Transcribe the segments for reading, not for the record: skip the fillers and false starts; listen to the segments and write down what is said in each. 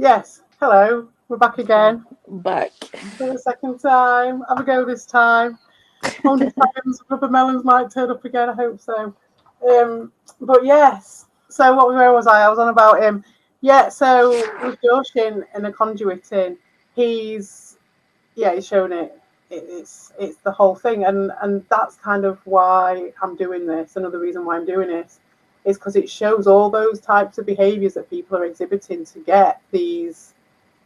Yes, hello. We're back again Back. for the second time. Have a go this time. 100 times rubber melons might turn up again. I hope so. But yes. So where was I? I was on about him. Yeah. So with Joshin and the conduiting, he's he's shown it. It's the whole thing, and that's kind of why I'm doing this. Another reason why I'm doing this is because it shows all those types of behaviours that people are exhibiting to get these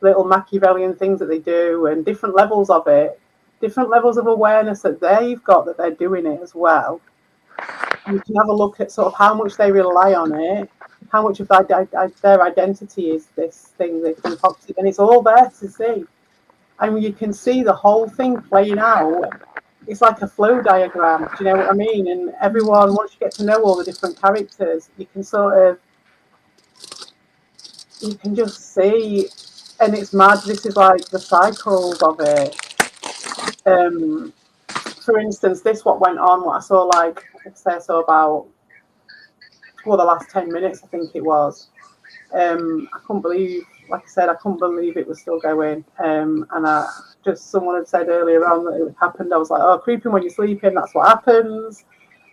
little Machiavellian things that they do, and different levels of it, different levels of awareness that they've got that they're doing it as well. You can have a look at sort of how much they rely on it, how much of their identity is this thing they've concocted, and it's all there to see. And you can see the whole thing playing out. It's like a flow diagram. Do you know what I mean? And everyone, once you get to know all the different characters, you can just see, and it's mad. This is like the cycles of it. For instance, this what went on. What I saw, I saw about the last 10 minutes, I think it was. I couldn't believe, like I said, I couldn't believe it was still going. And someone had said earlier on that it happened. I was like, oh, creeping when you're sleeping. That's what happens.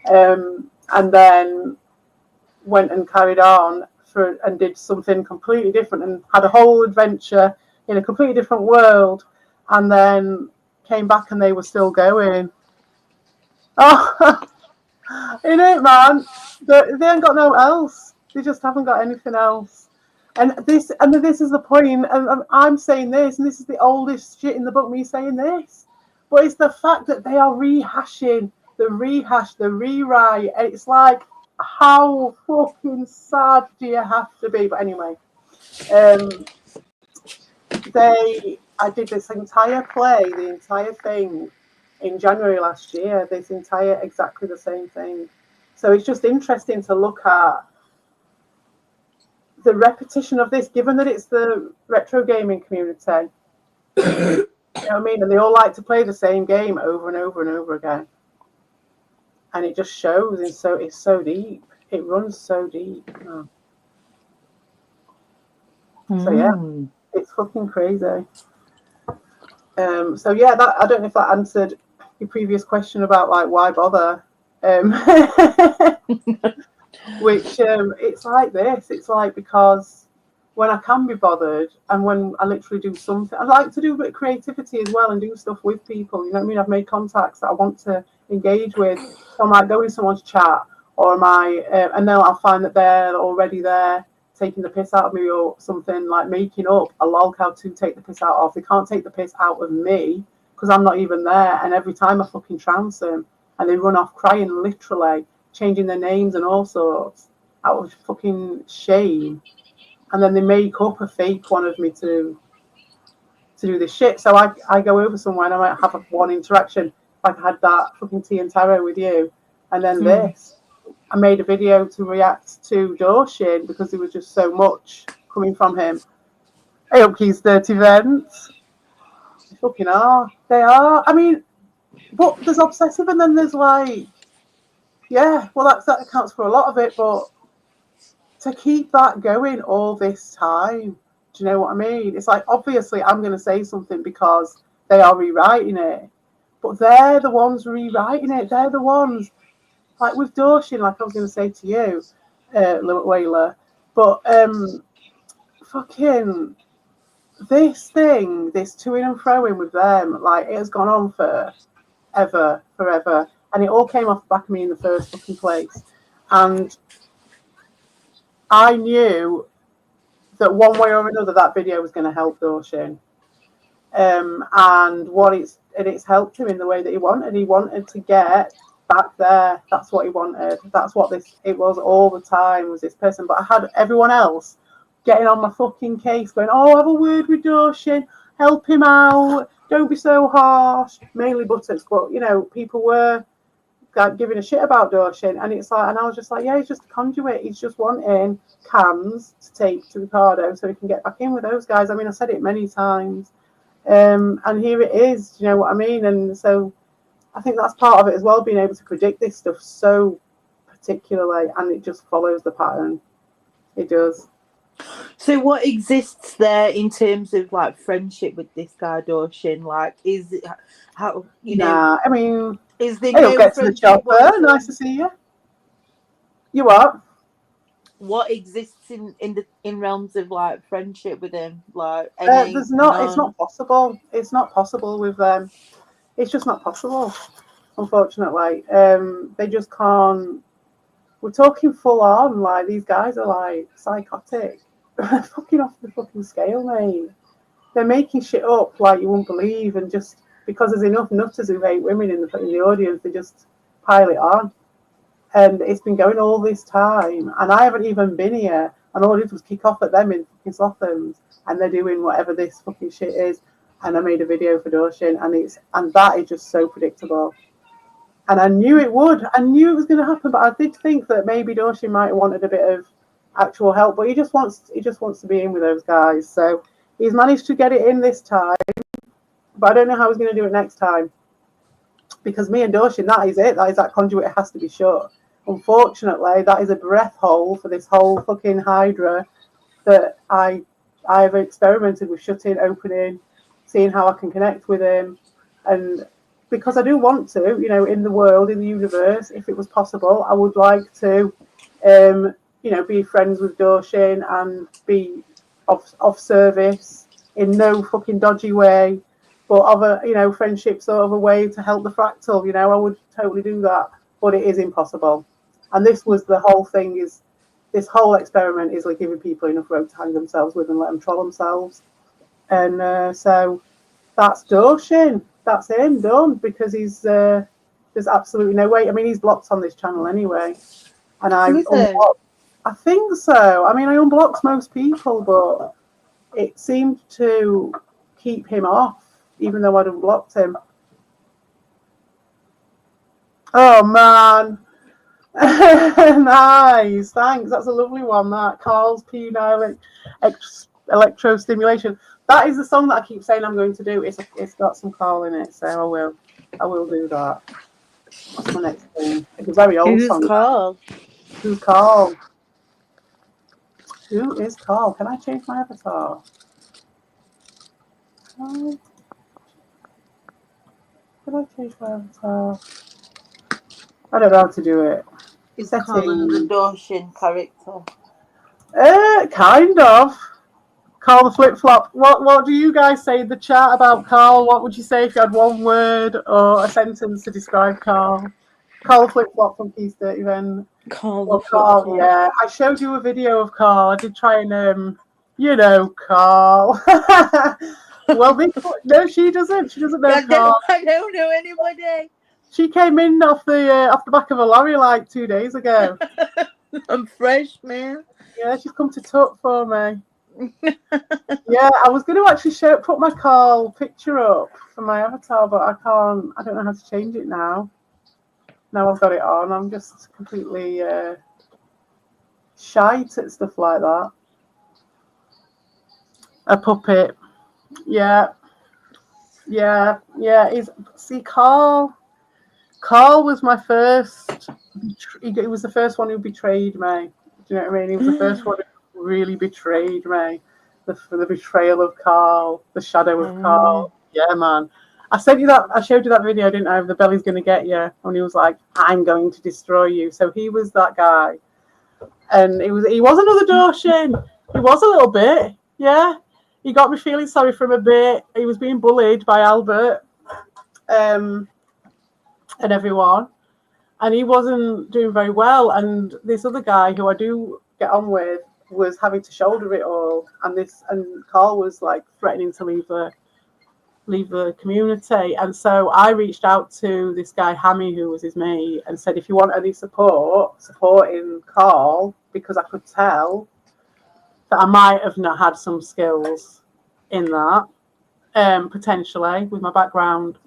And then went and carried on and did something completely different and had a whole adventure in a completely different world, and then came back and they were still going. Oh, it ain't, man. They ain't got no else. They just haven't got anything else. And this is the point. And I'm saying this, and this is the oldest shit in the book. Me saying this, but it's the fact that they are rehashing the rehash, the rewrite. It's like, how fucking sad do you have to be? But anyway, I did this entire play, the entire thing, in January last year. Exactly the same thing. So it's just interesting to look at the repetition of this, given that it's the retro gaming community. You know what I mean? And they all like to play the same game over and over and over again. And it just shows, and so it's so deep. It runs so deep. Oh. So yeah, it's fucking crazy. So yeah, I don't know if that answered your previous question about like why bother. Which it's like this. It's like, because when I can be bothered and when I literally do something, I like to do a bit of creativity as well and do stuff with people. You know what I mean? I've made contacts that I want to engage with. So I might go in someone's chat, or and then I'll find that they're already there taking the piss out of me or something, like making up a lolcow to take the piss out of. They can't take the piss out of me because I'm not even there. And every time I fucking trance them and they run off crying, literally changing their names and all sorts out of fucking shame. And then they make up a fake one of me to do this shit. So I go over somewhere and I might have one interaction, like I had that fucking tea and tarot with you, and then this. I made a video to react to Doshin because there was just so much coming from him. I hope he's 30 events. They fucking are. They are. I mean, but there's obsessive, and then there's like, yeah, well that accounts for a lot of it, but to keep that going all this time, do you know what I mean? It's like, obviously I'm going to say something because they are rewriting it, but they're the ones rewriting it. They're the ones, like with Doshin, like I was going to say to you, Whaler, but fucking this thing, this to-ing and fro-ing with them, like it has gone on for forever, and it all came off the back of me in the first fucking place, and I knew that one way or another that video was going to help Doshin, and it's helped him in the way that he wanted. He wanted to get back there. That's what he wanted. That's what it was all the time, was this person. But I had everyone else getting on my fucking case, going, oh, have a word with Doshin, help him out, don't be so harsh. Mainly Buttocks, but you know, people were giving a shit about Doshin, and it's like, and I was just like, yeah, he's just a conduit. He's just wanting cams to take to Ricardo so he can get back in with those guys. I mean, I said it many times, and here it is. Do you know what I mean? And so I think that's part of it as well, being able to predict this stuff so particularly, and it just follows the pattern. It does. So what exists there in terms of like friendship with this guy Dawson? Like, is it how Nah, I mean, is there he'll no get to the friendship chopper. Nice to whatsoever? see you. You what? What exists in realms of like friendship with him? Like any There's not. It's none? not possible. It's not possible with them. It's just not possible. Unfortunately, they just can't. We're talking full on. Like these guys are like psychotic. Fucking off the fucking scale, mate. They're making shit up like you won't believe, and just because there's enough nutters who hate women in the audience, they just pile it on. And it's been going all this time, and I haven't even been here. And all I did was kick off at them in fucking Sothams, and they're doing whatever this fucking shit is. And I made a video for Doshin, and that is just so predictable. And I knew it would. I knew it was going to happen, but I did think that maybe Doshin might have wanted a bit of actual help, but he just wants to be in with those guys. So he's managed to get it in this time, but I don't know how he's going to do it next time. Because me and Doshin, that is it. That is that conduit. It has to be shut. Unfortunately, that is a breath hole for this whole fucking Hydra that I've experimented with shutting, opening, seeing how I can connect with him, and because I do want to, in the world, in the universe, if it was possible, I would like to, be friends with Doshin and be of service in no fucking dodgy way, but of a friendship sort of a way to help the fractal. I would totally do that, but it is impossible. And this was the whole thing: is this whole experiment is like giving people enough rope to hang themselves with and let them troll themselves. And so that's Doshin. That's him done because there's absolutely no way. I mean, he's blocked on this channel anyway, and I Is it? unblocked. I think so. I mean, I unblocked most people, but it seemed to keep him off, even though I'd unblocked him. Oh man. Nice, thanks. That's a lovely one. That Carl's penile electro stimulation. That is the song that I keep saying I'm going to do. It's got some Carl in it, so I will do that. What's my next thing? It's a very old Who's song. Carl? Who's Carl? Who is Carl? Can I change my avatar? Can I change my avatar? I don't know how to do it. Is Carl another Settings. Dawson character? Kind of. Carl the flip flop. What do you guys say in the chat about Carl? What would you say if you had one word or a sentence to describe Carl? Carl the flip flop from Keys 30 then. Carl the Well, flip Carl, flop. yeah. I showed you a video of Carl. I did try and Carl. Well, no, she doesn't. She doesn't know Carl. I don't know anybody. She came in off the back of a lorry like 2 days ago. I'm fresh, man. Yeah, she's come to talk for me. Yeah, I was going to actually put my Carl picture up for my avatar, but I can't. I don't know how to change it now. Now I've got it on, I'm just completely shite at stuff like that. A puppet. Yeah. See, Carl was my first. He was the first one who betrayed me. Do you know what I mean? He was the first one who really betrayed me. The betrayal of Carl, the shadow of Carl. Yeah, man. I showed you that video, didn't I? The belly's gonna get you, and he was like, "I'm going to destroy you." So he was that guy, and he was another Dawson. He was a little bit, yeah. He got me feeling sorry for him a bit. He was being bullied by Albert, and everyone, and he wasn't doing very well. And this other guy who I do get on with was having to shoulder it all, and Carl was like threatening to leave the community. And so I reached out to this guy Hammy, who was his mate, and said, if you want any supporting Carl, because I could tell that I might have not had some skills in that, potentially with my background,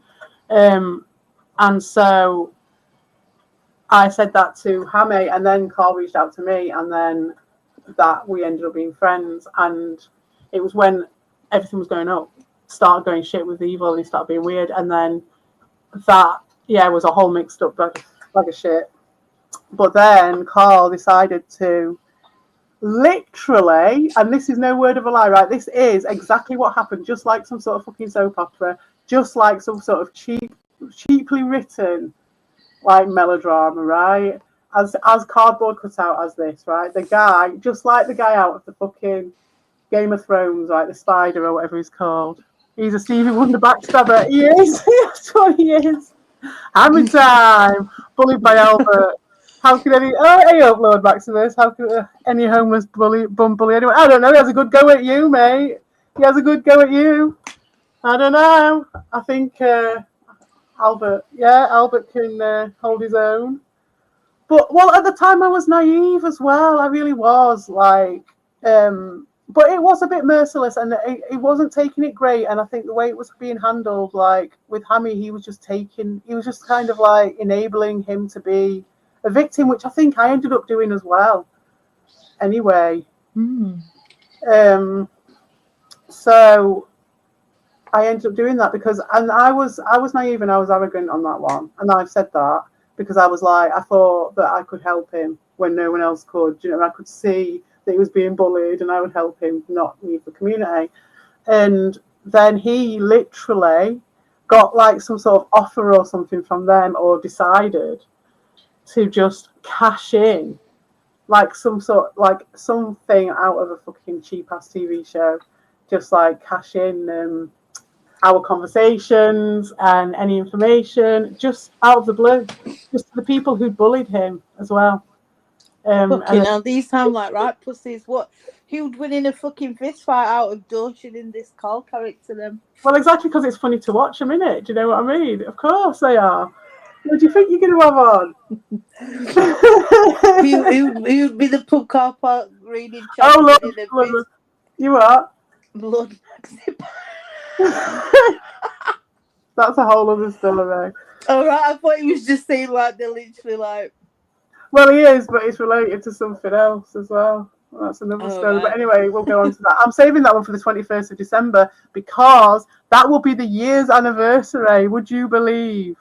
and so I said that to Hammy, and then Carl reached out to me, and then that we ended up being friends. And it was when everything was going up, started going shit with Evil, and he started being weird, and then that was a whole mixed up bag of shit. But then Carl decided to literally, and this is no word of a lie, right? This is exactly what happened, just like some sort of fucking soap opera, just like some sort of cheaply written like melodrama, right? As cardboard cut out as this, right? The guy, just like the guy out of the fucking Game of Thrones, right? The spider or whatever he's called. He's a Stevie Wonder backstabber. He is. That's what he is. Hammer time. Bullied by Albert. How can any? Oh, hey up, Lord Maximus. How can any homeless bum bully anyone? I don't know. He has a good go at you, mate. He has a good go at you. I don't know. I think Albert. Yeah, Albert can hold his own. But well, at the time I was naive as well. I really was like. But it was a bit merciless, and it wasn't taking it great. And I think the way it was being handled, like with Hammy, he was just kind of like enabling him to be a victim, which I think I ended up doing as well. Anyway, so I ended up doing that because, and I was naive and I was arrogant on that one, and I've said that because I was like, I thought that I could help him when no one else could. You know, I could see that he was being bullied and I would help him not leave the community. And then he literally got like some sort of offer or something from them, or decided to just cash in like something out of a fucking cheap ass TV show, just like cash in our conversations and any information just out of the blue, just to the people who bullied him as well. Fucking hell, these sound like right pussies. What? Who would win in a fucking fist fight out of Doshin in this call character then? Well, exactly, because it's funny to watch them, innit? Do you know what I mean? Of course they are. What do you think you're going to have on? who would be the pub car park reading champion? Oh, Lord. You are? Lord That's a whole other story. All right, I thought he was just saying like they're literally like. Well, he is, but it's related to something else as well. That's another story. Right. But anyway, we'll go on to that. I'm saving that one for the 21st of December because that will be the year's anniversary. Would you believe?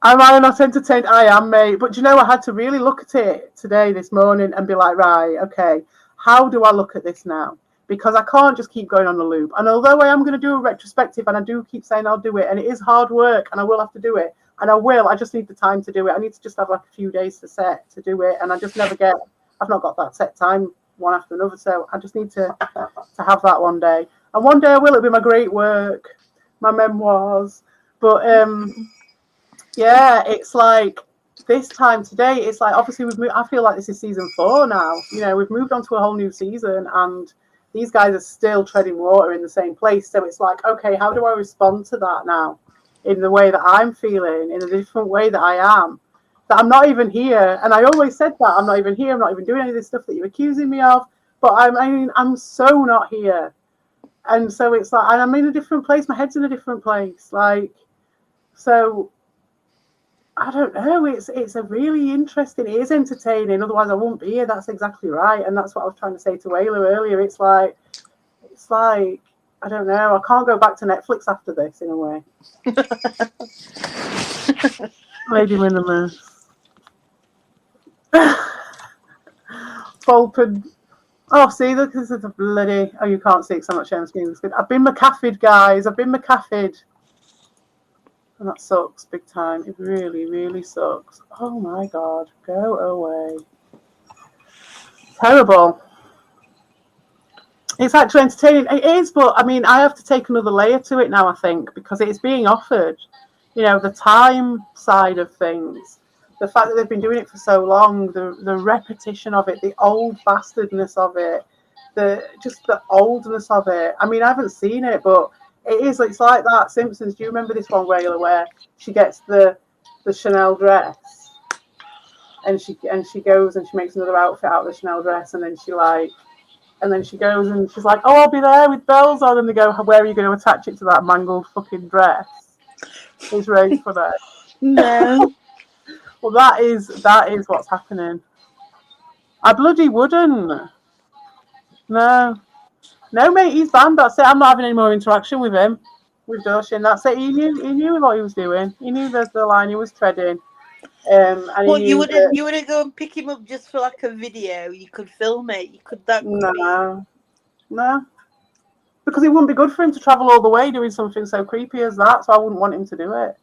Am I not entertained? I am, mate. But you know, I had to really look at it this morning and be like, right, okay, how do I look at this now? Because I can't just keep going on the loop. And although I am going to do a retrospective, and I do keep saying I'll do it, and it is hard work, and I will have to do it. And I just need the time to do it. I need to just have like a few days to do it. And I just I've not got that set time one after another. So I just need to have that one day. And one day I will, it'll be my great work, my memoirs. But yeah, it's like this time today, it's like, obviously I feel like this is season 4 now. You know, we've moved on to a whole new season and these guys are still treading water in the same place. So it's like, okay, how do I respond to that now? In the way that I'm feeling, in a different way that I am, that I'm not even here. And I always said that I'm not even here. I'm not even doing any of this stuff that you're accusing me of. But I'm so not here. And so it's like, and I'm in a different place. My head's in a different place. Like, so I don't know. It's a really interesting. It is entertaining. Otherwise, I won't be here. That's exactly right. And that's what I was trying to say to Ayla earlier. It's like. I don't know. I can't go back to Netflix after this, in a way. Lady Minimus. Fulton. Oh, see, look, this is a bloody. Oh, you can't see it because I'm not sharing the screen. I've been McCaffed, guys. I've been McCaffed. And that sucks big time. It really, really sucks. Oh, my God. Go away. Terrible. It's actually entertaining. It is, but I mean, I have to take another layer to it now, I think, because it's being offered. You know, the time side of things, the fact that they've been doing it for so long, the repetition of it, the old bastardness of it, the oldness of it. I mean, I haven't seen it, but it's like that Simpsons. Do you remember this one, Rayla, where she gets the Chanel dress, and she goes and she makes another outfit out of the Chanel dress, and then she goes and she's like, oh, I'll be there with bells on. And they go, where are you going to attach it to that mangled fucking dress? It's really funny. No. Well, that is what's happening. I bloody wouldn't. No, mate, he's banned. That's it. I'm not having any more interaction with him, with Doshin. That's it. He knew what he was doing. He knew the line he was treading. And he Well, knew that. you wouldn't go and pick him up just for like a video. You could film it. You could that could be. No, because it wouldn't be good for him to travel all the way doing something so creepy as that. So I wouldn't want him to do it.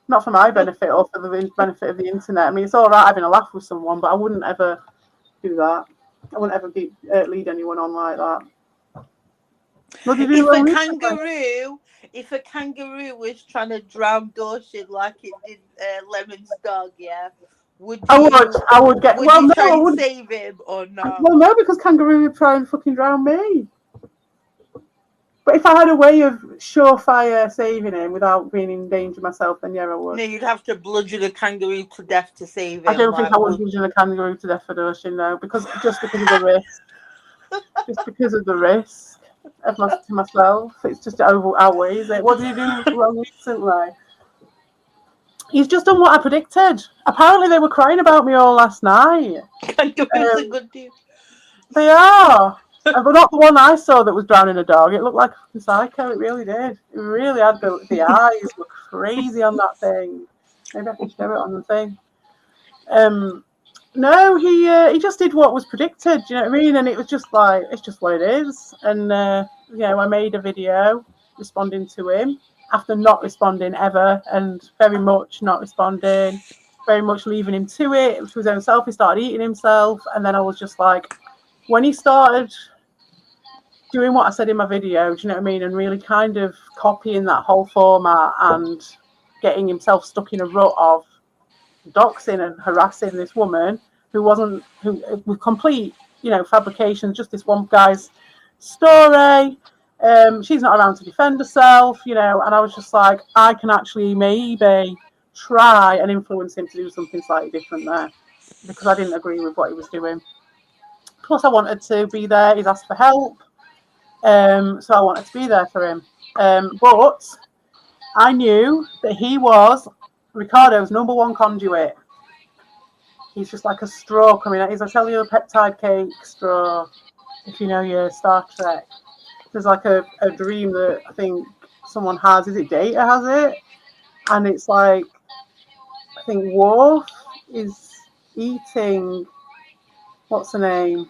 Not for my benefit or for the benefit of the internet. I mean, it's all right having a laugh with someone, but I wouldn't ever do that. I wouldn't ever lead anyone on like that. If a kangaroo was trying to drown Dawson like it did Lemon's dog, yeah, would you? I would get. Would you try and save him or not? Well, no, because kangaroo would try and fucking drown me. But if I had a way of surefire saving him without being in danger myself, then yeah, I would. No, you'd have to bludgeon a kangaroo to death to save him. I don't think I would bludgeon a kangaroo to death for Dawson, though, because of the risk. Just because of the risk to myself, it's just outweighs it. What did he do wrong recently? He's just done what I predicted. Apparently, they were crying about me all last night. Kangaroos are good dude. They are. But not the one I saw that was drowning a dog. It looked like a psycho. It really did. It really had the eyes were crazy on that thing. Maybe I can show it on the thing. No, he just did what was predicted. Do you know what I mean? And it was just like it's just what it is. And I made a video responding to him after not responding ever, and very much not responding, very much leaving him to his own self. He started eating himself, and then I was just like, when he started doing what I said in my video, do you know what I mean, and really kind of copying that whole format and getting himself stuck in a rut of doxing and harassing this woman who was complete, fabrication, just this one guy's story. She's not around to defend herself, and I was just like, I can actually maybe try and influence him to do something slightly different there, because I didn't agree with what he was doing. Plus, I wanted to be there. He's asked for help. So I wanted to be there for him. But I knew that he was Ricardo's number one conduit. He's just like a straw coming out. He's a cellular peptide cake straw, if you know your Star Trek. There's like a dream that I think someone has. Is it Data has it? And it's like, I think Worf is eating, what's her name?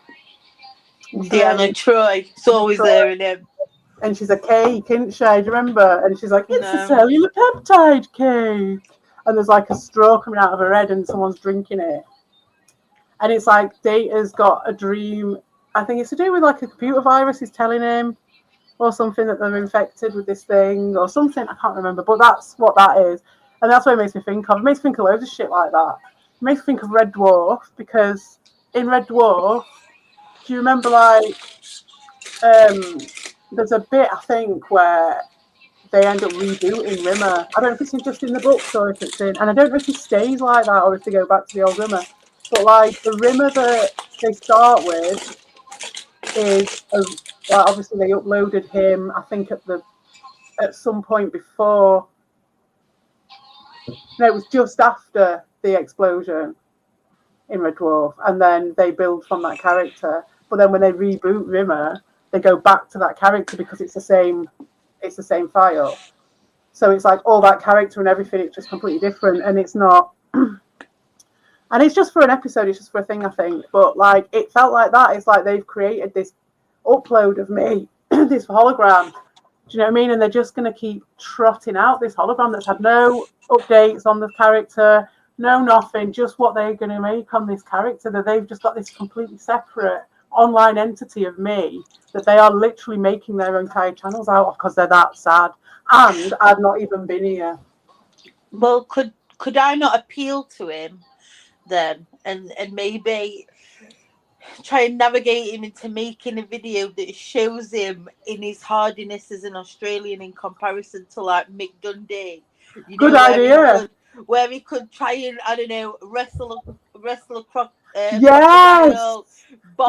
Deanna Troy. It's always there in him. And she's a cake, isn't she? Do you remember? And she's like, it's a cellular peptide cake. And there's like a straw coming out of her head and someone's drinking it. And it's like Data's got a dream. I think it's to do with like a computer virus is telling him or something that they're infected with this thing or something. I can't remember. But that's what that is. And that's what it makes me think of. It makes me think of loads of shit like that. It makes me think of Red Dwarf, because in Red Dwarf, do you remember like there's a bit, I think, where they end up rebooting Rimmer. I don't know if it's just in the books or if it's in, and I don't know if he stays like that or if they go back to the old Rimmer. But like the Rimmer that they start with is obviously they uploaded him, I think at some point before. No, it was just after the explosion in Red Dwarf, and then they build from that character. But then when they reboot Rimmer, they go back to that character because it's the same file. So it's like all that character and everything, it's just completely different, and it's not. And it's just for an episode, it's just for a thing, I think. But like it felt like that. It's like they've created this upload of me, this hologram. Do you know what I mean? And they're just going to keep trotting out this hologram that's had no updates on the character, no nothing, just what they're going to make on this character. That they've just got this completely separate online entity of me that they are literally making their entire channels out of because they're that sad. And I've not even been here. Well, could I not appeal to him then and maybe try and navigate him into making a video that shows him in his hardiness as an Australian in comparison to like Mick Dundee? Good idea. Where he could try and, I don't know, wrestle across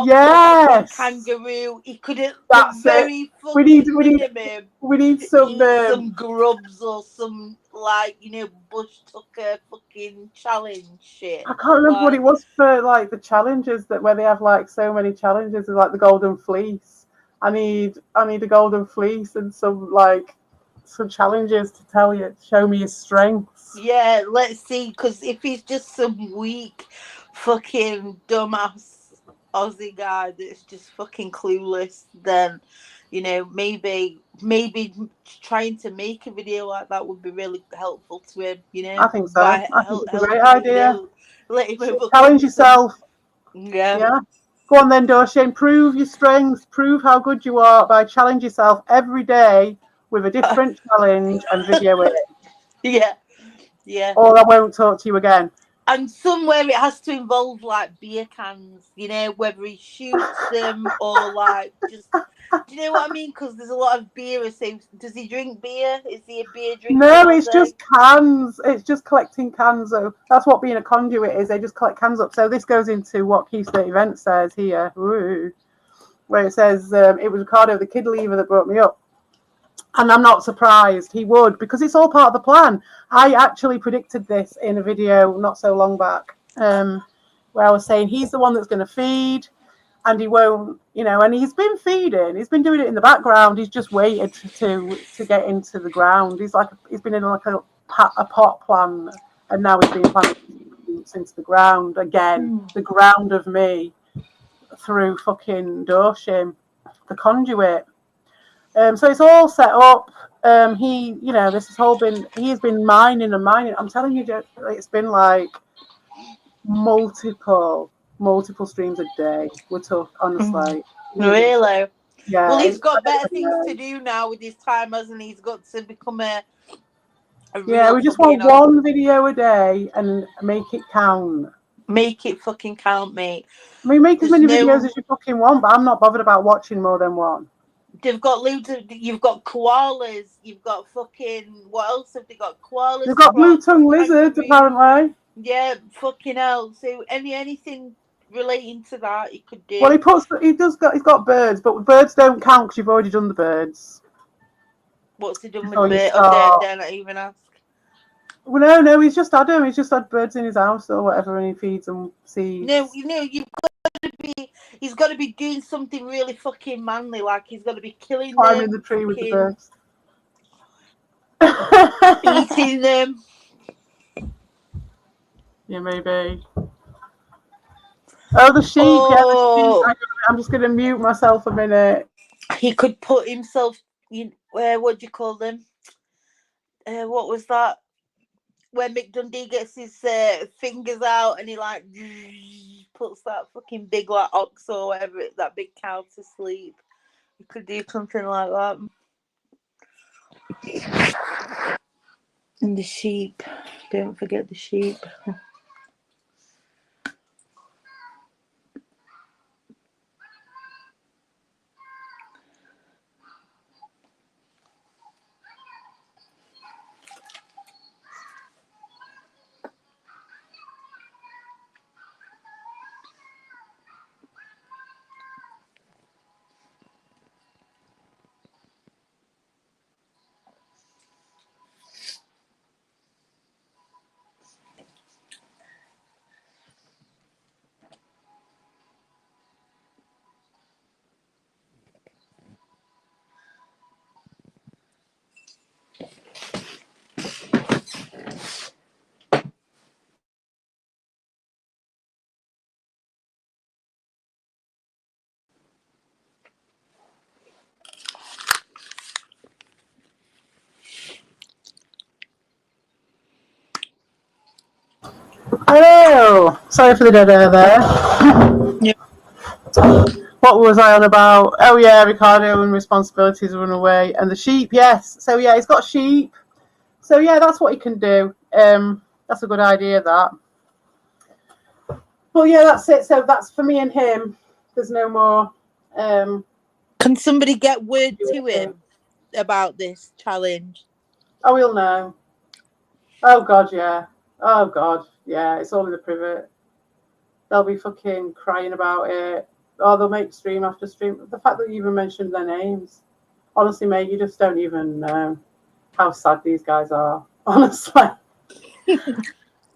yes, kangaroo. He couldn't. That's very it. We need some grubs or some bush tucker fucking challenge shit. I can't remember what it was for like the challenges where they have like so many challenges, like the golden fleece. I need a golden fleece and some like some challenges to tell you, show me his strengths. Yeah, let's see. Because if he's just some weak, fucking dumbass Aussie guy that's just fucking clueless, then maybe trying to make a video like that would be really helpful to him. I think so. By I think it's a great helping idea. let him Challenge yourself. Yeah. Go on then, Doshane. Prove your strengths. Prove how good you are by challenge yourself every day with a different challenge and video it. Yeah. Or I won't talk to you again. And somewhere it has to involve like beer cans, whether he shoots them or like just. Do you know what I mean? Because there's a lot of beer. So does he drink beer? Is he a beer drinker? No, it's just cans. It's just collecting cans. So that's what being a conduit is. They just collect cans up. So this goes into what Key State Event says here, where it says it was Ricardo, the kid leaver, that brought me up. And I'm not surprised he would, because it's all part of the plan. I actually predicted this in a video not so long back, where I was saying he's the one that's going to feed, and he won't, and he's been feeding. He's been doing it in the background. He's just waited to get into the ground. He's been in like a pot plan, and now he's been planting into the ground again. The ground of me through fucking Doshim, the conduit. So it's all set up. This has all been. He has been mining and mining. I'm telling you, it's been like multiple streams a day. We're talking honestly. Really? Yeah. Well, he's got better things to do now with his time, hasn't he? He's got to become a real. We just want one video a day and make it count. Make it fucking count, mate. I mean, make as many videos as you fucking want, but I'm not bothered about watching more than one. They've got loads of. You've got koalas. You've got fucking. What else have they got? Koalas. They've got blue-tongued lizards, apparently. Yeah, fucking hell. So anything relating to that, he could do. Well, he's got birds, but birds don't count because you've already done the birds. What's he done with birds? Oh, dare not even ask. Well, no, he's just had them. He's just had birds in his house or whatever, and he feeds them seeds. No, you've got to be. He's got to be doing something really fucking manly, like he's got to be killing them, climbing the tree with the birds, eating them. Yeah, maybe. Oh, the sheep. Oh. Yeah, the sheep. I'm just going to mute myself a minute. He could put himself. What do you call them? What was that? When Mick Dundee gets his fingers out and he like puts that fucking big like ox or whatever, that big cow to sleep. You could do something like that. And the sheep. Don't forget the sheep. Oh, sorry for the dead air there. Yeah. What was I on about? Oh yeah, Ricardo and responsibilities run away, and the sheep. Yes, so yeah, he's got sheep. So yeah, that's what he can do. That's a good idea. That. Well, yeah, that's it. So that's for me and him. There's no more. Can somebody get word to him about this challenge? Oh, he'll know. Oh God, yeah. Oh God, yeah. It's all in the privet. They'll be fucking crying about it. Or they'll make stream after stream. The fact that you even mentioned their names. Honestly, mate, you just don't even know how sad these guys are. Honestly.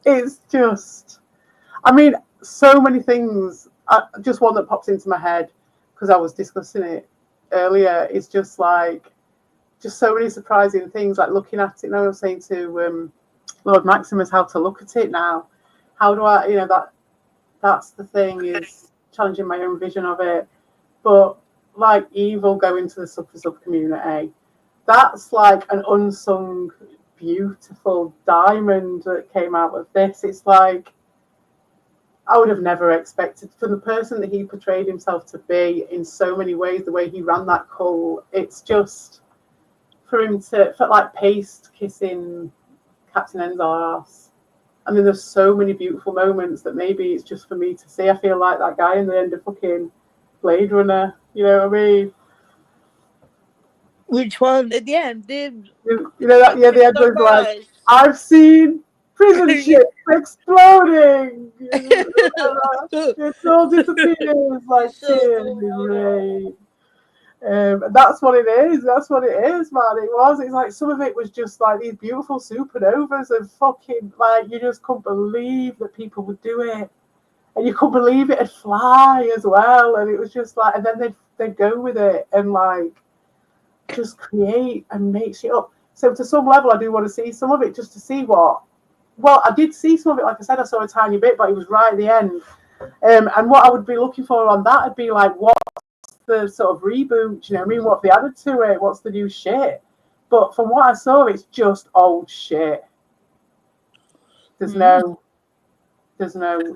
It's just... I mean, so many things. Just one that pops into my head, because I was discussing it earlier. It's just like... just so many surprising things, like looking at it. And I was saying to Lord Maximus how to look at it now. How do I, that's the thing, is challenging my own vision of it. But like evil going to the sub community, that's like an unsung, beautiful diamond that came out of this. It's like, I would have never expected, for the person that he portrayed himself to be in so many ways, the way he ran that cult, it's just, for him to, for like Paste kissing Captain N's arse. I mean, there's so many beautiful moments that maybe it's just for me to see. I feel like that guy in the end of fucking Blade Runner, you know what I mean? Which one? At the end, dude. You know that, yeah, the end was like, I've seen prison ships exploding. It's all disappears like tears in rain. That's what it is. That's what it is, man. It was. It's like some of it was just like these beautiful supernovas and fucking like you just couldn't believe that people would do it, and you couldn't believe it'd fly as well. And it was just like, and then they'd go with it and like just create and make shit up. So to some level, I do want to see some of it just to see what. Well, I did see some of it. Like I said, I saw a tiny bit, but it was right at the end. And what I would be looking for on that would be like what. The sort of reboot, you know what I mean? What have they added to it? What's the new shit? But from what I saw, it's just old shit. There's no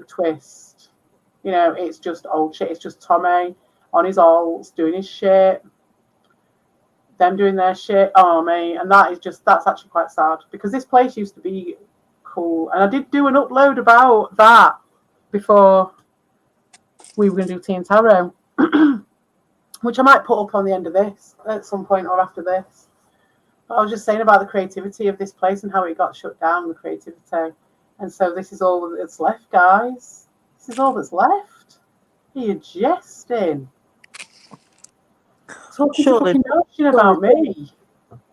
twist. You know, it's just old shit. It's just Tommy on his alts doing his shit, them doing their shit. Oh mate, and that's actually quite sad because this place used to be cool, and I did do an upload about that before we were going to do Teen Tarot. Which I might put up on the end of this at some point or after this. But I was just saying about the creativity of this place and how it got shut down, the creativity. And so this is all that's left, guys. This is all that's left. Are you jesting? Talking fucking notion about me.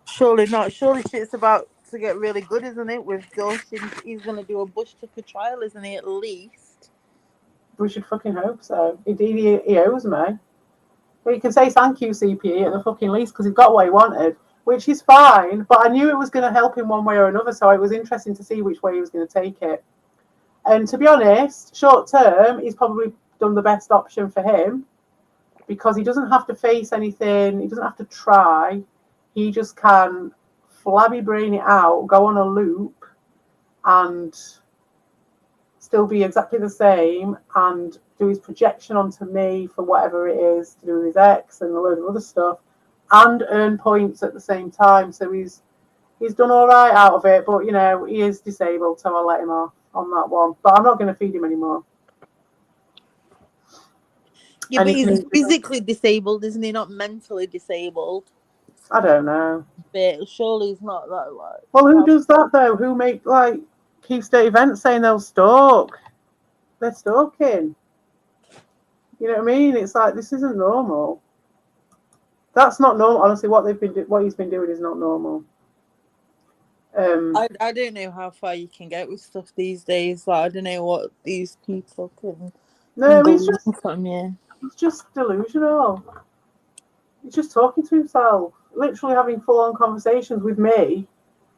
Surely not. Surely shit's about to get really good, isn't it? With Goshin, he's going to do a Bush Tucker trial, isn't he, at least? We should fucking hope so. He owes me. But you can say thank you, CPE, at the fucking least, because he got what he wanted, which is fine. But I knew it was going to help him one way or another, so it was interesting to see which way he was going to take it. And to be honest, short term, he's probably done the best option for him because he doesn't have to face anything. He doesn't have to try. He just can flabby brain it out, go on a loop, and still be exactly the same and do his projection onto me for whatever it is to do with his ex and a load of other stuff and earn points at the same time. So he's done all right out of it, but you know, he is disabled, so I'll let him off on that one. But I'm not going to feed him anymore. Yeah, but he's physically disabled, isn't he? Not mentally disabled. I don't know. But surely he's not that like. Well, who does that though? Who keeps the events saying they'll stalk? They're stalking. You know what I mean? It's like this isn't normal. That's not normal. Honestly, what he's been doing is not normal. I don't know how far you can get with stuff these days. Like I don't know what these people can. No, he's just delusional. He's just talking to himself, literally having full-on conversations with me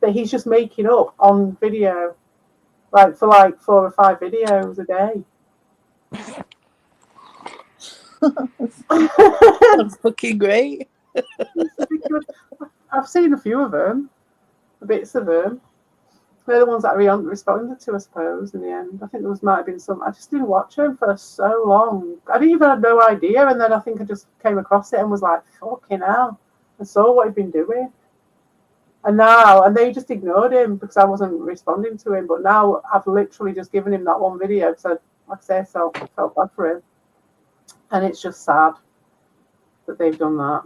that he's just making up on video, like for 4 or 5 videos a day. That's fucking great. I've seen a few of them, bits of them. They're the ones that I responded to, I suppose, in the end. I think might have been some. I just didn't watch them for so long. I didn't even have no idea, and then I think I just came across it and was like, fucking hell. I saw what he'd been doing. And they just ignored him because I wasn't responding to him. But now I've literally just given him that one video because I felt bad for him. And it's just sad that they've done that.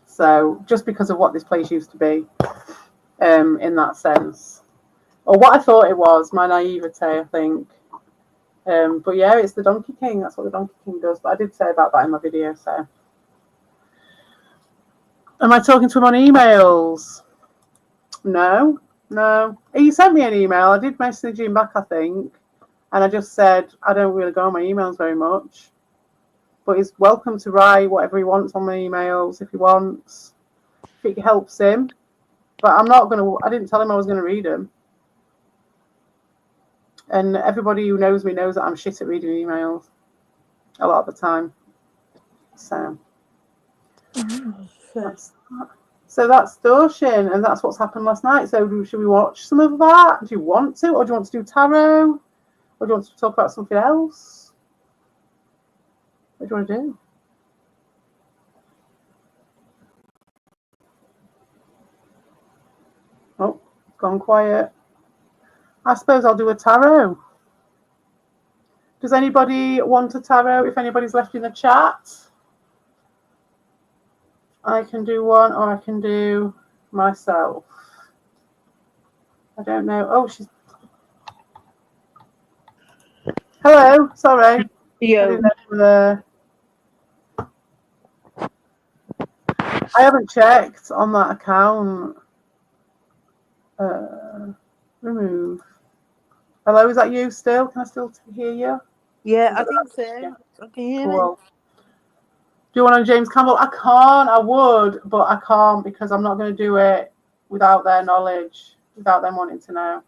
So just because of what this place used to be, in that sense, or what I thought it was, my naivete, I think. But yeah, it's the Donkey King. That's what the Donkey King does. But I did say about that in my video. So, am I talking to him on emails? No. He sent me an email. I did message him back, I think, and I just said I don't really go on my emails very much. But he's welcome to write whatever he wants on my emails if he wants. if it helps him. But I didn't tell him I was going to read them. And everybody who knows me knows that I'm shit at reading emails a lot of the time. So that's Dorshin, and that's what's happened last night. So should we watch some of that? Do you want to? Or do you want to do tarot? Or do you want to talk about something else? What do you want to do? Oh, it's gone quiet. I suppose I'll do a tarot. Does anybody want a tarot? If anybody's left in the chat, I can do one, or I can do myself. I don't know. Oh, she's... Hello, sorry. Yo. I haven't checked on that account. Remove. Hello, is that you still? Can I still hear you? Yeah, I think so. Yeah. I can hear Cool. Do you want on James Campbell? I can't. I would, but I can't because I'm not going to do it without their knowledge, without them wanting to know.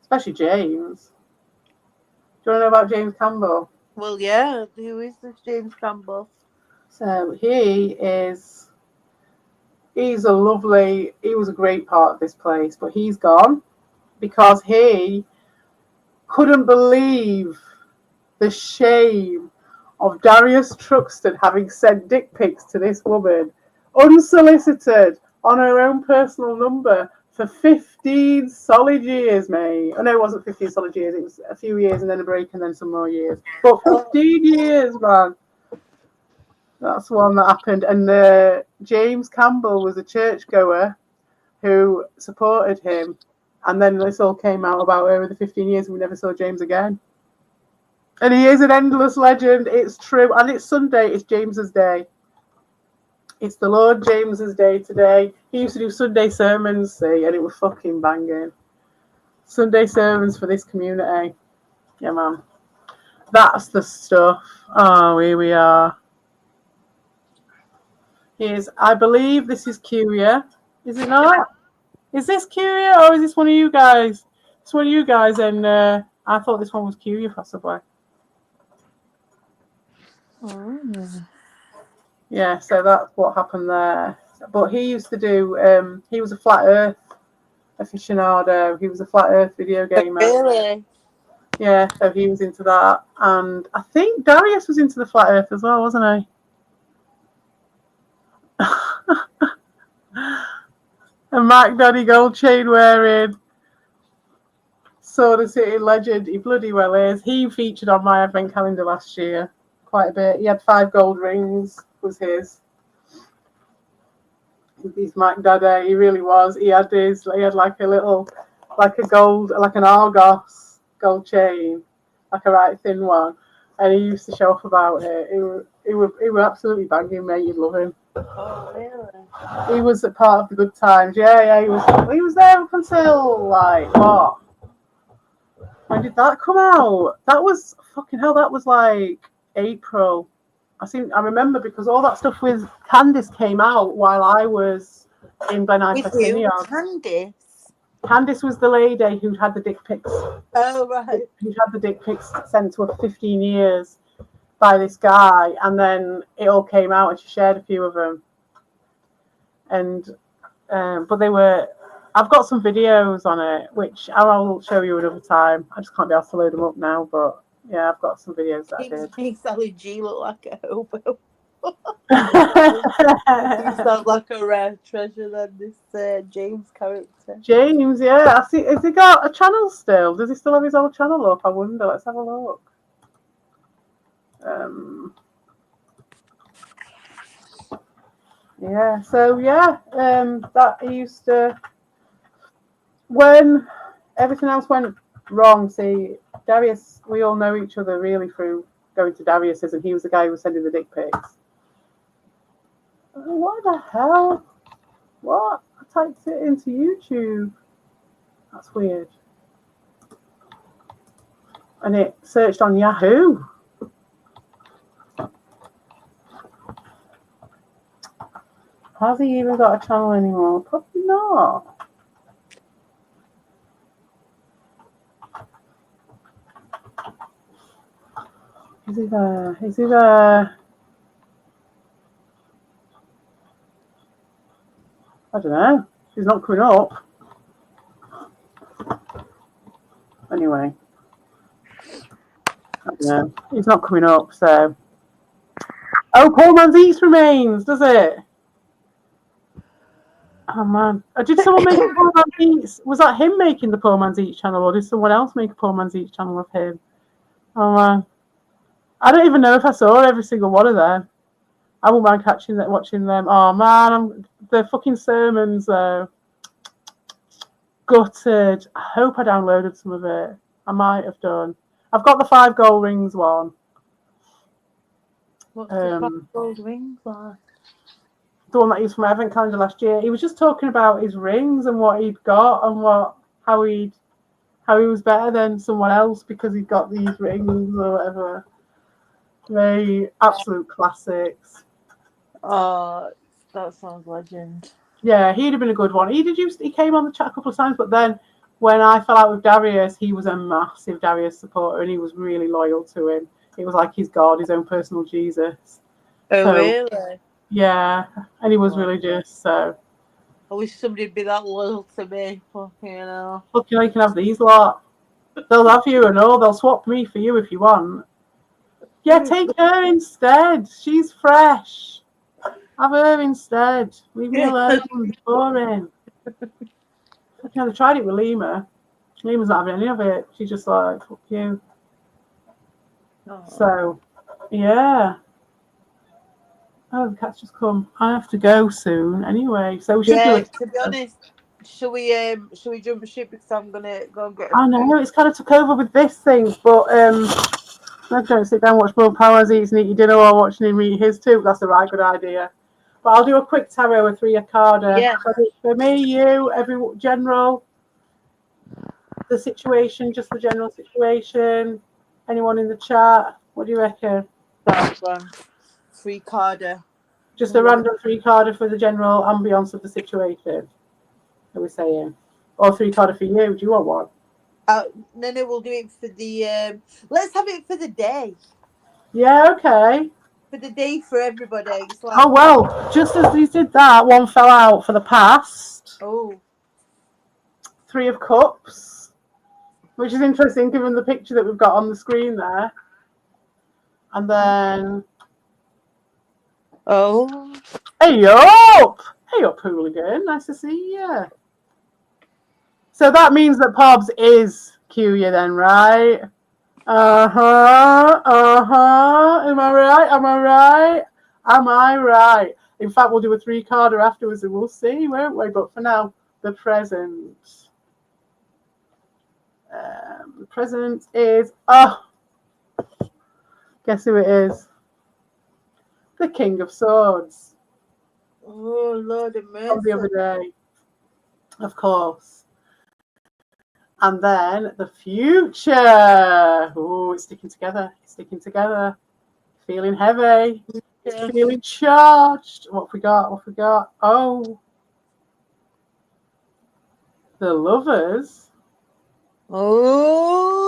Especially James. Do you want to know about James Campbell? Well, yeah. Who is this James Campbell? So he was a great part of this place, but he's gone because he couldn't believe the shame of Darius Truxton having sent dick pics to this woman unsolicited on her own personal number for 15 solid years, mate. Oh, no, it wasn't 15 solid years. It was a few years and then a break and then some more years. But 15 years, man. That's one that happened. And James Campbell was a churchgoer who supported him. And then this all came out about over the 15 years and we never saw James again. And he is an endless legend. It's true. And it's Sunday. It's James's day. It's the Lord James's day today. He used to do Sunday sermons, see, and it was fucking banging. Sunday sermons for this community. Yeah, man. That's the stuff. Oh, here we are. I believe this is Curia. Is it not? Is this Curia or is this one of you guys? It's one of you guys, and I thought this one was Curia, possibly. Yeah, so that's what happened there. But he used to do, he was a flat earth aficionado. He was a flat earth video gamer. Really? Yeah, so he was into that. And I think Darius was into the flat earth as well, wasn't he? And Mac Daddy gold chain wearing Soda City legend. He bloody well is. He featured on my advent calendar last year quite a bit. He had 5 gold rings, was his. He's Mac Daddy. He really was. He had like an Argos gold chain, like a right thin one, and he used to show off about it. He were absolutely banging, mate. You'd love him. Oh, really? He was a part of the good times. Yeah. He was there up until like what? When did that come out? That was fucking hell. That was like April. I remember because all that stuff with Candice came out while I was in Glen Ifes Vineyard. Candice? Candice was the lady who'd had the dick pics. Oh, right. Who'd had the dick pics sent to her for 15 years by this guy, and then it all came out, and she shared a few of them. And but they were. I've got some videos on it, which I'll show you another time. I just can't be able to load them up now, but yeah, I've got some videos that I did. Makes Sally G look like a hobo. He sounds like a rare treasure than this James character. James, yeah. I see. Has he got a channel still? Does he still have his old channel up? I wonder. Let's have a look. Yeah. So yeah, that he used to. When everything else went wrong, see, Darius, we all know each other really through going to Darius's, and he was the guy who was sending the dick pics. What the hell? What? I typed it into YouTube. That's weird. And it searched on Yahoo. Has he even got a channel anymore? Probably not. Is he there? Is he there? I don't know. He's not coming up. Anyway. I don't know. He's not coming up, so. Oh, Paul Manzeets remains, does it? Oh, man. Did someone make a Paul Manzeets? Was that him making the Paul Manzeets channel, or did someone else make a Paul Manzeets channel of him? Oh, man. I don't even know if I saw every single one of them. I won't mind watching them. Oh, man. The fucking sermons, though. Gutted. I hope I downloaded some of it. I might have done. I've got the 5 gold rings one. What's the 5 gold rings like? The one that he was from my Advent calendar last year. He was just talking about his rings and what he'd got and how he was better than someone else because he'd got these rings or whatever. They absolute classics. Oh, that sounds legend. Yeah, he'd have been a good one. He came on the chat a couple of times, but then when I fell out with Darius, he was a massive Darius supporter and he was really loyal to him. It was like his God, his own personal Jesus. Oh, really? Yeah, and he was religious, so. I wish somebody'd be that loyal to me. Fucking hell. Look, you can have these lot. They'll have you and all. They'll swap me for you if you want. Yeah, take her instead. She's fresh. Have her instead. Leave me alone. It's boring. I tried it with Lima. Lima's not having any of it. She's just like, fuck you. Oh. So, yeah. Oh, the cat's just come. I have to go soon anyway. So we should do it. To be honest, should we jump ship because I'm gonna go and get. I know it's kind of took over with this thing, but I don't sit down and watch World Powers eat and eat your dinner while watching him eat his too. That's a right good idea. But I'll do a quick tarot with 3 Arcada. Yeah. For me, you, every general, the situation, just the general situation. Anyone in the chat? What do you reckon? That's one. 3 Carder. Just a random 3 Carder for the general ambience of the situation. Are we saying? Or 3 Carder for you? Do you want one? No, we'll do it for the. Let's have it for the day. Yeah, okay. For the day for everybody. It's like, oh well, just as you did that, one fell out for the past. Oh. 3 of Cups, which is interesting given the picture that we've got on the screen there. And then. Oh. Hey up! Hey up, hooligan. Nice to see you. So that means that Pobs is Cuya then, right? Uh-huh. Am I right? Am I right? In fact, we'll do a 3 Carder afterwards and we'll see, won't we? But for now, the present. The present is... guess who it is? The King of Swords. Oh, Lord of mercy. From the other day. Of course. And then the future. Oh, it's sticking together. Feeling heavy. It's feeling charged. What have we got? Oh. The Lovers. Oh.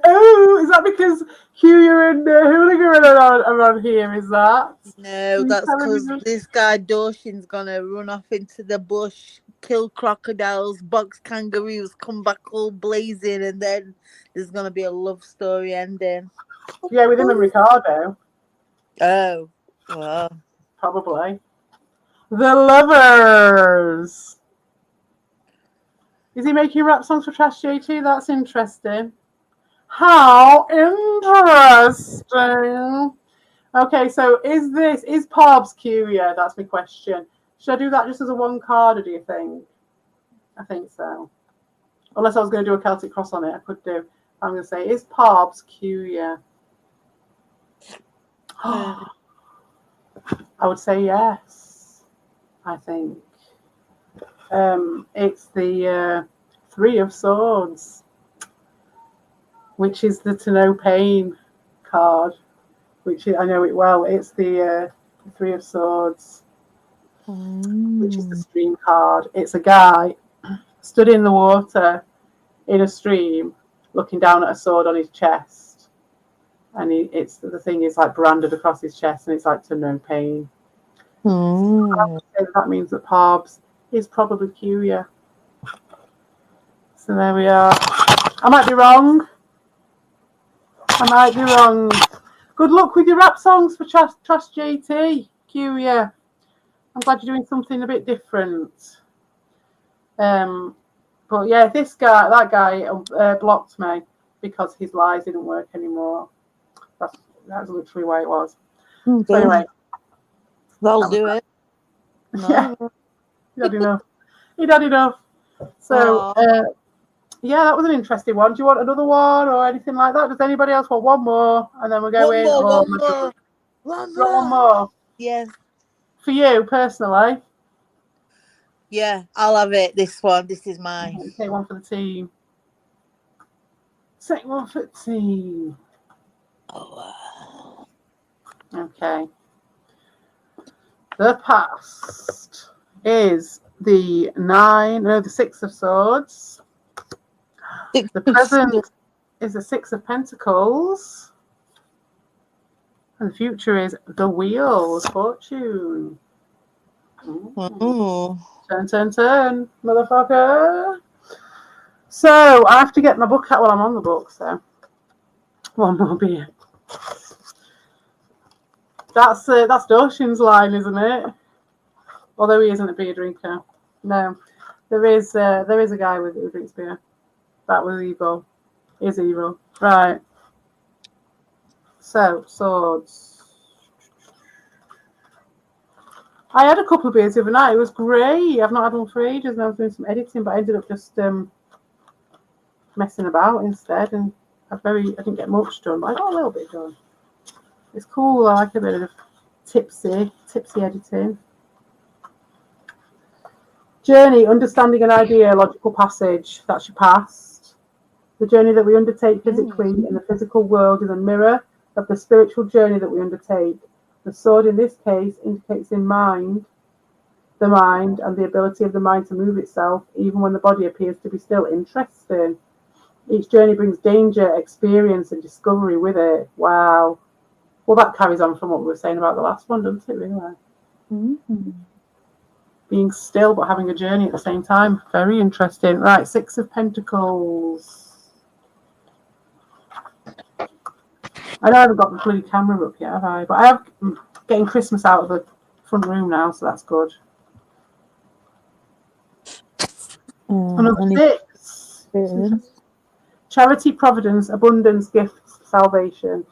Oh, is that because Hughie and Hooligan are on here? Is that? No, that's because this guy Dawshin's gonna run off into the bush, kill crocodiles, box kangaroos, come back all blazing, and then there's gonna be a love story ending. Yeah, with him and Ricardo. Oh, well. Probably. The Lovers. Is he making rap songs for Trash JT? That's interesting. How interesting. Okay, so is Pobs Curia? That's my question. Should I do that just as a 1 card, or do you think? I think so. Unless I was going to do a Celtic cross on it, I could do. I'm going to say, is Pobs Curia? I would say yes. I think. It's the 3 of Swords, which is the To No Pain card, which I know it well. It's the the Three of Swords, which is the Mm. stream card. It's a guy stood in the water in a stream, looking down at a sword on his chest, and it's the thing is like branded across his chest, and it's like to no pain. Mm. So that means that Parbs is probably Curia. So there we are. I might be wrong. Good luck with your rap songs for Trust JT, Curia. I'm glad you're doing something a bit different. But yeah, that guy blocked me because his lies didn't work anymore. That's literally why it was. Okay. So anyway, That'll do it. No. Yeah, he'd had enough. So yeah, that was an interesting one. Do you want another one or anything like that? Does anybody else want one more? And then we'll go in. One more. Yeah. For you personally. Yeah, I'll have it. This one. This is mine. Take one for the team. Take one for the team. Oh. Okay. The past is the Six of Swords. The present is the Six of Pentacles. And the future is the Wheel of Fortune. Turn, motherfucker. So I have to get my book out while I'm on the book, so one more beer. That's Doshin's line, isn't it? Although he isn't a beer drinker. No. There is a guy who drinks beer. That was evil. Is evil. Right. So, swords. I had a couple of beers the other night. It was great. I've not had one for ages, and I was doing some editing, but I ended up just messing about instead, and I didn't get much done, but I got a little bit done. It's cool. I like a bit of tipsy editing. Journey, understanding an idea, logical passage. That's your past. The journey that we undertake physically in the physical world is a mirror of the spiritual journey that we undertake. The sword in this case indicates the mind and the ability of the mind to move itself, even when the body appears to be still. Interesting. Each journey brings danger, experience, and discovery with it. Wow. Well, that carries on from what we were saying about the last one, doesn't it, really? Mm-hmm. Being still but having a journey at the same time. Very interesting. Right, Six of Pentacles. I know I haven't got the bloody camera up yet, have I? But I have getting Christmas out of the front room now, so that's good. Another six. Charity, providence, abundance, gifts, salvation.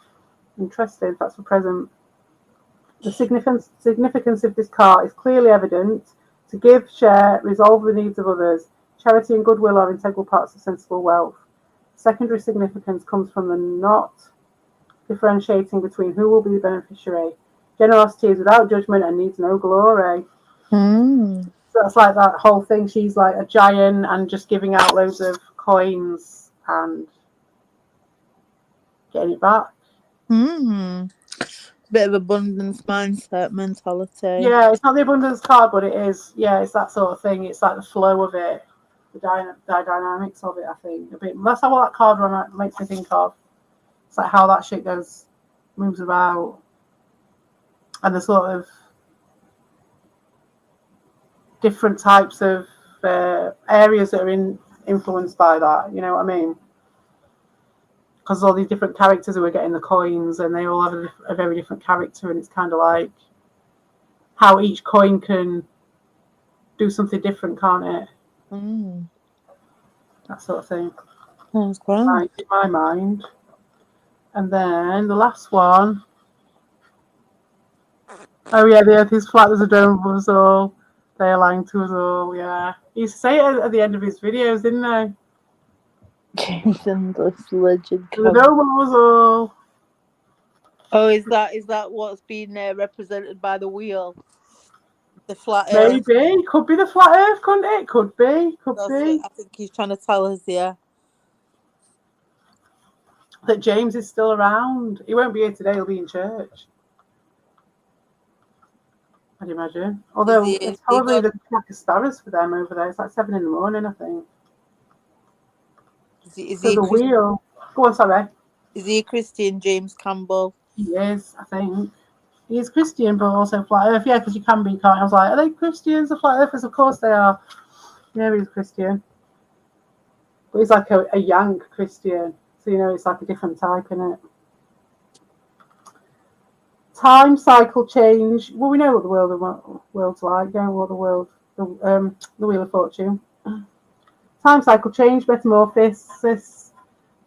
Interesting. That's for present. The significance of this card is clearly evident. To give, share, resolve the needs of others. Charity and goodwill are integral parts of sensible wealth. Secondary significance comes from the not differentiating between who will be the beneficiary. Generosity is without judgment and needs no glory. So that's like that whole thing. She's like a giant and just giving out loads of coins and getting it back. Bit of abundance mindset mentality. Yeah, it's not the abundance card, but it is. Yeah, it's that sort of thing. It's like the flow of it, the dynamics of it. I think a bit. That's how that card makes me think of. It's like how that shit moves about, and the sort of different types of areas that are influenced by that. You know what I mean? Because all these different characters who are getting the coins, and they all have a very different character, and it's kind of like how each coin can do something different, can't it? That sort of thing. That's great. Right, in my mind. And then the last one. Oh yeah, the earth is flat, there's a dome above us all. They are lying to us all, yeah. He used to say it at the end of his videos, didn't they? James English legend. The dome above us all. Oh, is that what's been represented by the wheel? The flat earth? Maybe. Could be the flat earth, couldn't it? Could be. I think he's trying to tell us, yeah. That James is still around. He won't be here today, he'll be in church. I'd imagine. Although it's probably the crack of sparrows for them over there. It's like 7 a.m, I think. Is So he the wheel. Go on, sorry. Is he a Christian, James Campbell? He is, I think. He is Christian, but also flat Earth. Yeah, because you can be, can't you? I was like, are they Christians or flat Earthers? Of course they are. Yeah, he's Christian. But he's like a young Christian. So, it's like a different type, innit? Time cycle change. Well, we know what the world's like, don't we? What the Wheel of Fortune. Time cycle change, metamorphosis,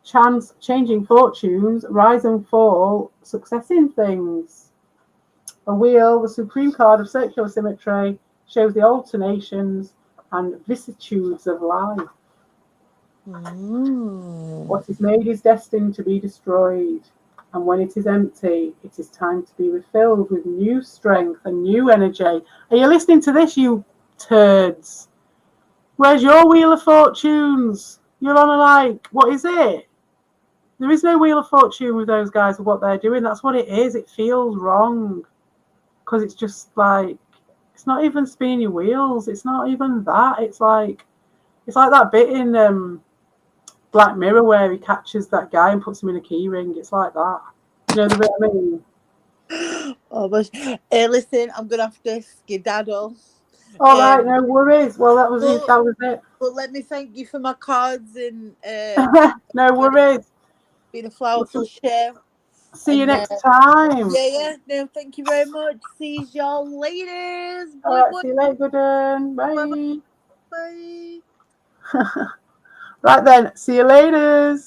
chance, changing fortunes, rise and fall, success in things. A wheel, the supreme card of circular symmetry, shows the alternations and vicissitudes of life. What is made is destined to be destroyed, and when it is empty, it is time to be refilled with new strength and new energy. Are you listening to this, you turds? Where's your Wheel of Fortunes? You're on what is it? There is no Wheel of Fortune with those guys and what they're doing. That's what it is. It feels wrong. Because it's just like, it's not even spinning your wheels. It's not even that. It's like that bit in Black Mirror where he catches that guy and puts him in a key ring. It's like that. You know the bit I mean? Oh, but listen, I'm gonna have to skedaddle. All right, no worries. Well, that was it. That was it. But let me thank you for my cards and no worries. Been a flowerful share. See you next time. Yeah. No, thank you very much. See y'all later. All right, see you later, Gooden. Bye. Bye. Right then, see you later.